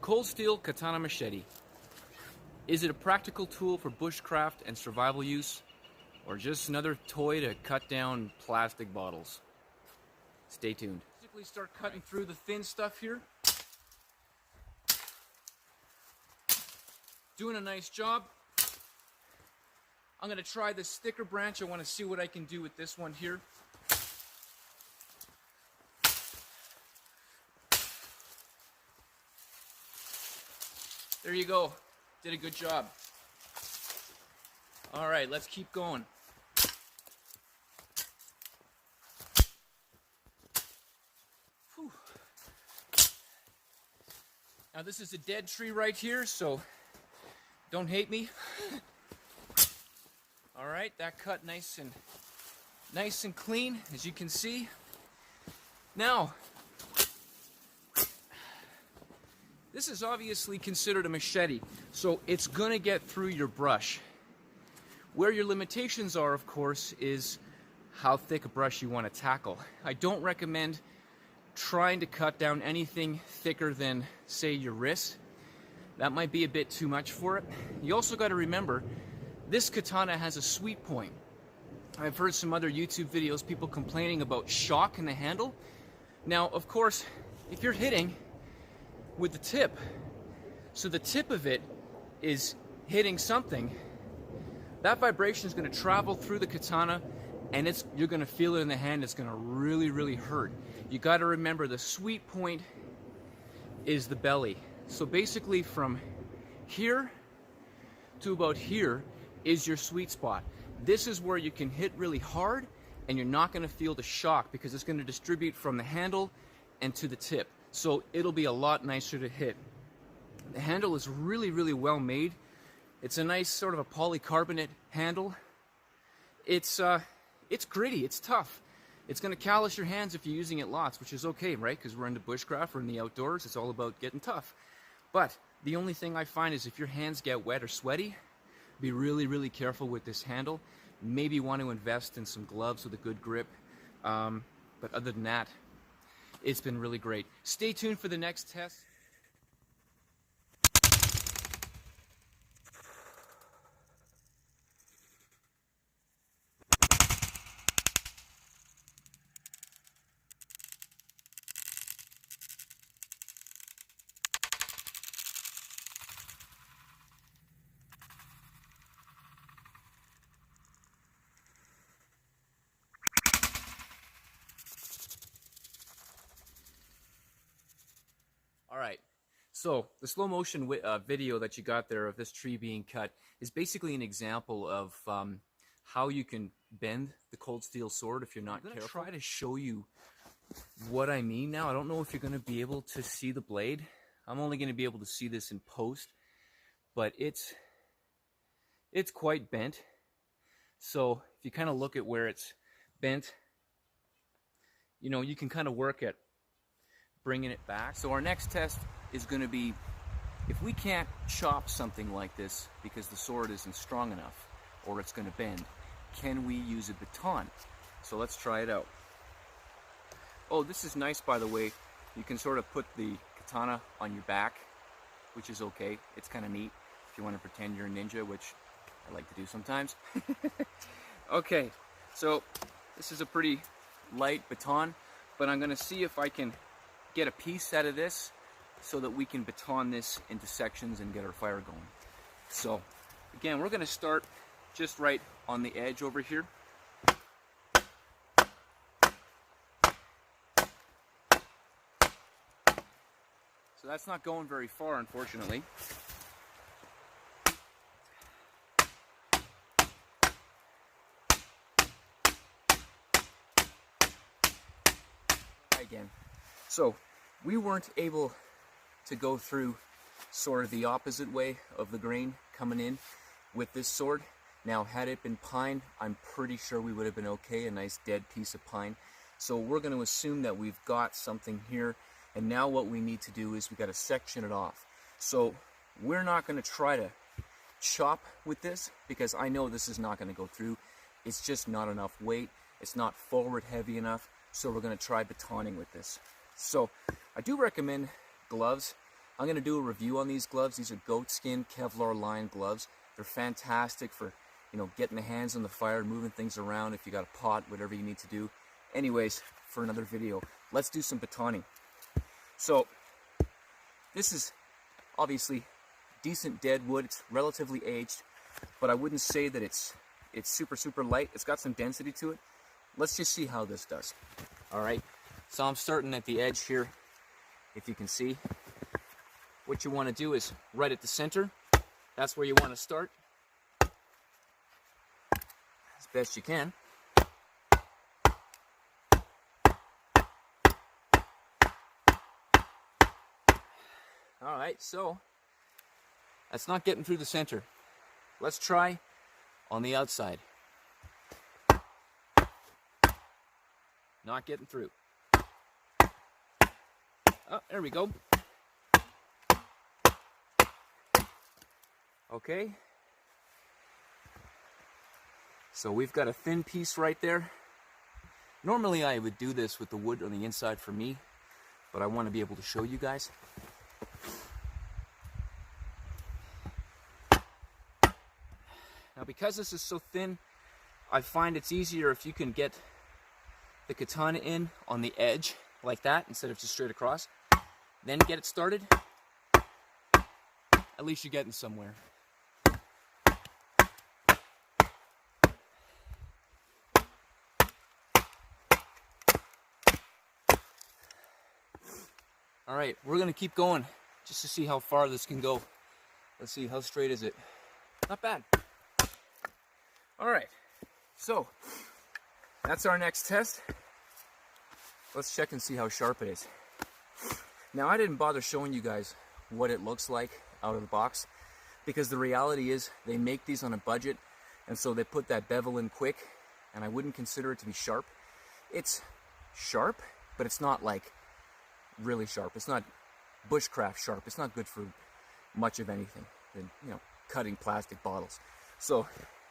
cold steel katana machete. Is it a practical tool for bushcraft and survival use, or just another toy to cut down plastic bottles? Stay tuned. Basically start cutting through the thin stuff here. Doing a nice job. I'm going to try this thicker branch. I want to see what I can do with this one here. There you go. Did a good job. All right, let's keep going. Whew. Now this is a dead tree right here, so don't hate me. All right, that cut nice and clean, as you can see. Now, this is obviously considered a machete, so it's gonna get through your brush. Where your limitations are, of course, is how thick a brush you want to tackle. I don't recommend trying to cut down anything thicker than, say, your wrist. That might be a bit too much for it. You also got to remember, this katana has a sweet point. I've heard some other YouTube videos, people complaining about shock in the handle. Now, of course, if you're hitting with the tip, so the tip of it is hitting something, that vibration is going to travel through the katana, and you're going to feel it in the hand. It's going to really, really hurt. You got to remember, the sweet point is the belly. So basically from here to about here is your sweet spot. This is where you can hit really hard, and you're not going to feel the shock because it's going to distribute from the handle and to the tip. So it'll be a lot nicer to hit. The handle is really, really well made. It's a nice sort of a polycarbonate handle. It's gritty, it's tough. It's going to callous your hands if you're using it lots, which is okay, right? Because we're into bushcraft, we're in the outdoors, it's all about getting tough. But the only thing I find is if your hands get wet or sweaty, be really, really careful with this handle. Maybe want to invest in some gloves with a good grip. But other than that, it's been really great. Stay tuned for the next test. All right, so the slow motion video that you got there of this tree being cut is basically an example of how you can bend the cold steel sword if you're not careful. I'm going to try to show you what I mean now. I don't know if you're going to be able to see the blade. I'm only going to be able to see this in post, but it's quite bent. So if you kind of look at where it's bent, you know, you can kind of work at bringing it back. So our next test is going to be, if we can't chop something like this because the sword isn't strong enough or it's going to bend, can we use a baton? So let's try it out. Oh, this is nice, by the way. You can sort of put the katana on your back, which is okay. It's kind of neat if you want to pretend you're a ninja, which I like to do sometimes. Okay, so this is a pretty light baton, but I'm going to see if I can get a piece out of this so that we can baton this into sections and get our fire going. So again, we're going to start just right on the edge over here. So that's not going very far, unfortunately. Again. So we weren't able to go through sort of the opposite way of the grain coming in with this sword. Now, had it been pine, I'm pretty sure we would have been okay, a nice dead piece of pine. So we're going to assume that we've got something here, and now what we need to do is we got to section it off. So we're not going to try to chop with this because I know this is not going to go through. It's just not enough weight. It's not forward heavy enough. So we're going to try batoning with this. So I do recommend gloves I'm going to do a review on these gloves. These are goatskin Kevlar lined gloves. They're fantastic for, you know, getting the hands on the fire, moving things around if you got a pot, whatever you need to do. Anyways, for another video, let's do some batoning. So, this is obviously decent dead wood. It's relatively aged, but I wouldn't say that it's super light. It's got some density to it. Let's just see how this does. All right, so I'm starting at the edge here, if you can see. What you want to do is right at the center. That's where you want to start, as best you can. All right, so that's not getting through the center. Let's try on the outside. Not getting through. Oh, there we go. Okay. So we've got a thin piece right there. Normally I would do this with the wood on the inside for me, but I want to be able to show you guys. Now because this is so thin, I find it's easier if you can get the katana in on the edge like that instead of just straight across. Then get it started. At least you're getting somewhere. All right, we're gonna keep going just to see how far this can go. Let's see, how straight is it? Not bad. All right, so that's our next test. Let's check and see how sharp it is. Now, I didn't bother showing you guys what it looks like out of the box because the reality is they make these on a budget, and so they put that bevel in quick, and I wouldn't consider it to be sharp. It's sharp, but it's not like really sharp. It's not bushcraft sharp. It's not good for much of anything than, you know, cutting plastic bottles. So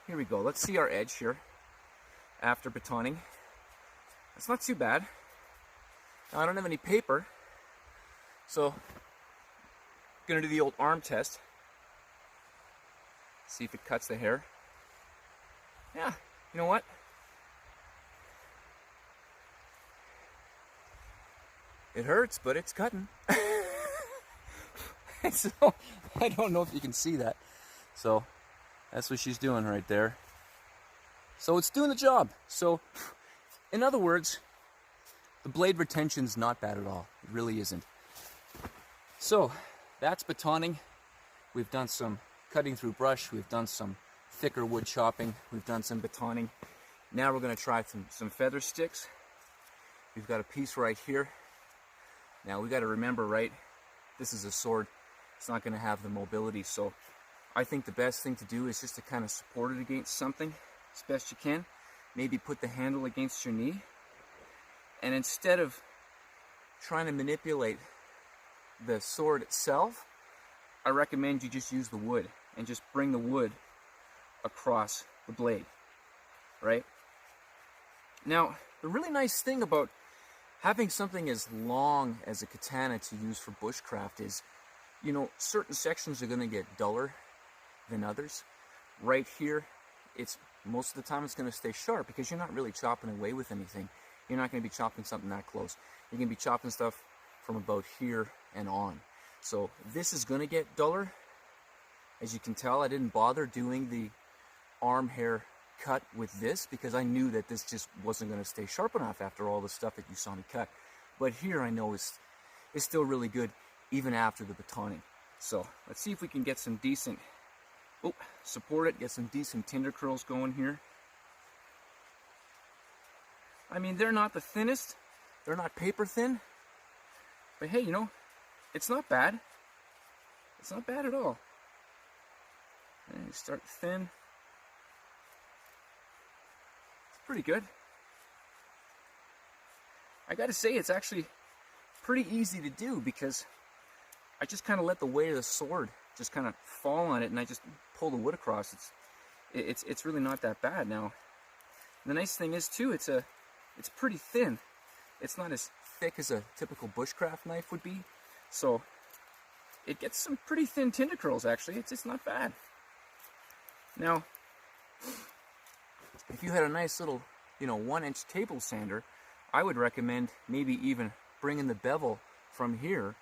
here we go. Let's see our edge here after batoning. It's not too bad. Now, I don't have any paper, so I'm gonna do the old arm test. See if it cuts the hair. Yeah, you know what? It hurts, but it's cutting. So, I don't know if you can see that. So, that's what she's doing right there. So, it's doing the job. So, in other words, the blade retention's not bad at all. It really isn't. So, that's batoning. We've done some cutting through brush. We've done some thicker wood chopping. We've done some batoning. Now we're going to try some feather sticks. We've got a piece right here. Now we got to remember, right, this is a sword. It's not going to have the mobility, so I think the best thing to do is just to kind of support it against something as best you can. Maybe put the handle against your knee. And instead of trying to manipulate the sword itself, I recommend you just use the wood and just bring the wood across the blade, right? Now, the really nice thing about having something as long as a katana to use for bushcraft is, you know, certain sections are going to get duller than others. Right here, it's most of the time it's going to stay sharp because you're not really chopping away with anything. You're not going to be chopping something that close. You're going to be chopping stuff from about here and on. So this is going to get duller. As you can tell, I didn't bother doing the arm hair cut with this because I knew that this just wasn't going to stay sharp enough after all the stuff that you saw me cut. But here I know it's still really good even after the batoning. So let's see if we can get some decent, support it, get some decent tinder curls going here. I mean, they're not the thinnest, they're not paper thin, but hey, you know, it's not bad. It's not bad at all. And you start thin. It's pretty good. I gotta say, it's actually pretty easy to do because I just kind of let the weight of the sword just kind of fall on it, and I just pull the wood across. It's really not that bad. Now, the nice thing is too, it's pretty thin. It's not as thick as a typical bushcraft knife would be. So it gets some pretty thin tinder curls, actually. It's not bad. Now, if you had a nice little, 1-inch table sander, I would recommend maybe even bringing the bevel from here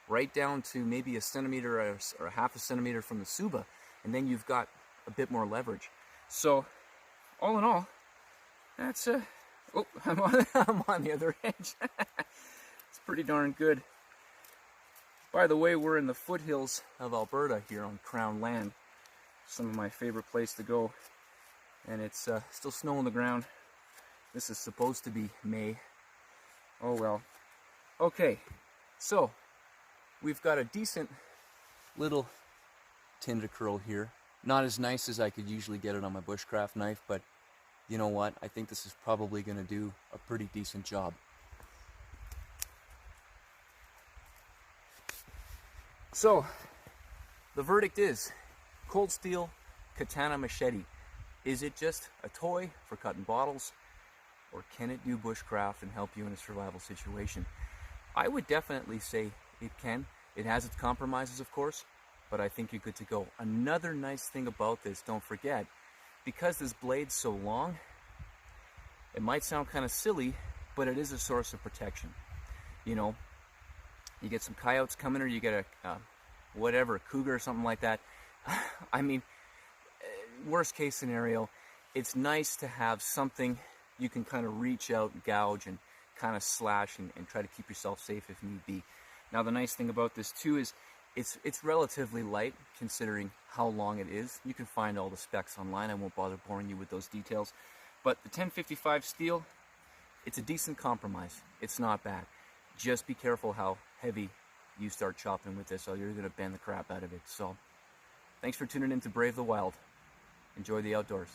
right down to maybe a centimeter or a half a centimeter from the suba, and then you've got a bit more leverage. So, all in all, that's oh, I'm on the other edge. It's pretty darn good. By the way, we're in the foothills of Alberta here on Crown land. Some of my favorite place to go, and it's still snow on the ground. This is supposed to be May. Oh well. Okay, so we've got a decent little tinder curl here. Not as nice as I could usually get it on my bushcraft knife, but you know what? I think this is probably going to do a pretty decent job. So, the verdict is, Cold Steel Katana Machete. Is it just a toy for cutting bottles, or can it do bushcraft and help you in a survival situation? I would definitely say it can. It has its compromises, of course, but I think you're good to go. Another nice thing about this, don't forget, because this blade's so long, it might sound kind of silly, but it is a source of protection. You get some coyotes coming, or you get a cougar or something like that. I mean, worst case scenario, it's nice to have something you can kind of reach out, gouge, and kind of slash and try to keep yourself safe if need be. Now, the nice thing about this too is it's relatively light considering how long it is. You can find all the specs online. I won't bother boring you with those details. But the 1055 steel, it's a decent compromise. It's not bad. Just be careful how heavy you start chopping with this, or you're going to bend the crap out of it. So, thanks for tuning in to Brave the Wild. Enjoy the outdoors.